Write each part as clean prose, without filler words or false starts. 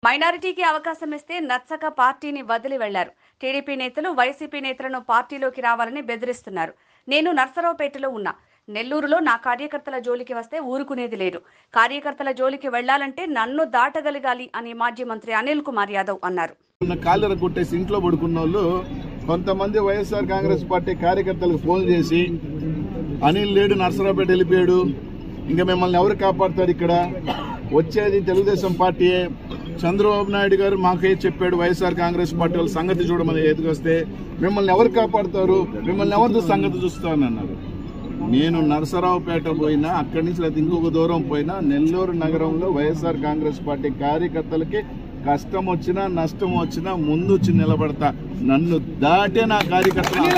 మైనారిటీకి అవకాశం ఇస్తే నచ్చక పార్టీని వదిలి వెళ్లారు. టీడీపీ నేతలు వైసీపీ నేతలను పార్టీలోకి రావాలని బెదిరిస్తున్నారు. నేను నర్సరావుపేటలో ఉన్నా. నెల్లూరులో నా కార్యకర్తల జోలికి వస్తే ఊరుకునేది లేదు. కార్యకర్తల జోలికి వెళ్లాలంటే నన్ను దాటగలగాలి అని మాజీ మంత్రి అనిల్ కుమార్ యాదవ్ అన్నారు. కాళ్ళర కొట్టేసి ఇంట్లో పడుకున్న వాళ్ళు కొంతమంది వైఎస్ఆర్ కాంగ్రెస్ పార్టీ కార్యకర్తలకు ఫోన్ చేసి అనిల్ లేడు, నర్సరావుపేట వెళ్ళిపోయాడు, ఇంకా మిమ్మల్ని ఎవరు కాపాడతారు, ఇక్కడ వచ్చేది తెలుగుదేశం పార్టీయే, చంద్రబాబు నాయుడు గారు మాకే చెప్పాడు వైఎస్ఆర్ కాంగ్రెస్ పార్టీ వాళ్ళ సంగతి చూడమని ఎదుకొస్తే మిమ్మల్ని ఎవరు కాపాడతారు, మిమ్మల్ని ఎవరితో సంగతి చూస్తానన్నారు. నేను నర్సరావుపేట పోయినా, అక్కడి నుంచి లేదా ఇంకొక దూరం పోయినా, నెల్లూరు నగరంలో వైఎస్ఆర్ కాంగ్రెస్ పార్టీ కార్యకర్తలకి కష్టం వచ్చినా నష్టం వచ్చినా ముందు వచ్చి నిలబడతా. నన్ను దాటే నా కార్యకర్తలు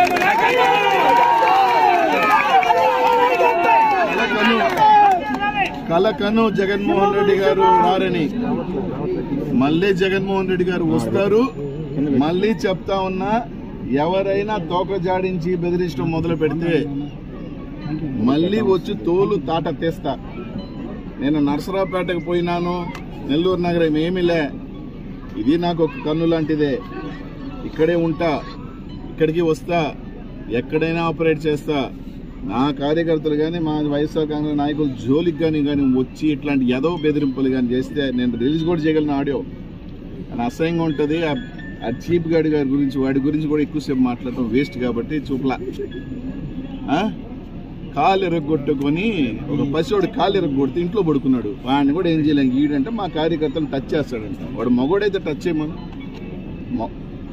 కలకను జగన్మోహన్ రెడ్డి గారు రారని, మళ్ళీ జగన్మోహన్ రెడ్డి గారు వస్తారు. మళ్ళీ చెప్తా ఉన్నా, ఎవరైనా తోక జాడించి బెదిరించడం మొదలు పెడితే మళ్ళీ వచ్చి తోలు తాట తీస్తా. నేను నర్సరావుపేటకు పోయినాను, నెల్లూరు నగరం ఏమిలే, ఇది నాకు ఒక కన్ను లాంటిదే, ఇక్కడే ఉంటా, ఇక్కడికి వస్తా, ఎక్కడైనా ఆపరేట్ చేస్తా. నా కార్యకర్తలు కానీ మా వైఎస్ఆర్ కాంగ్రెస్ నాయకులు జోలికి కానీ వచ్చి ఇట్లాంటి ఏదో బెదిరింపులు కానీ చేస్తే నేను రిలీజ్ కూడా చేయగలను. ఆడియో అని అసహ్యంగా ఉంటుంది. ఆ చీప్ గాడి గారి గురించి, వాడి గురించి కూడా ఎక్కువసేపు మాట్లాడటం వేస్ట్ కాబట్టి చూపలా. కాలు ఎరగొట్టుకొని ఒక పసివాడు కాలు ఎరగొడితే ఇంట్లో పడుకున్నాడు, వాడిని కూడా ఏం చేయలేం. ఈడంటే మా కార్యకర్తలు టచ్ చేస్తాడంట. వాడు మగోడైతే టచ్ చేయమను.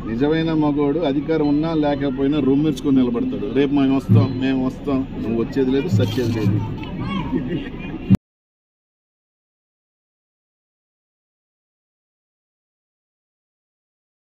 నిజమైన మగోడు అధికారం ఉన్నా లేకపోయినా రొమ్మిర్చుకొని నిలబడతాడు. రేపు మేము వస్తాం నువ్వు వచ్చేది లేదు, సచ్చేది లేదు.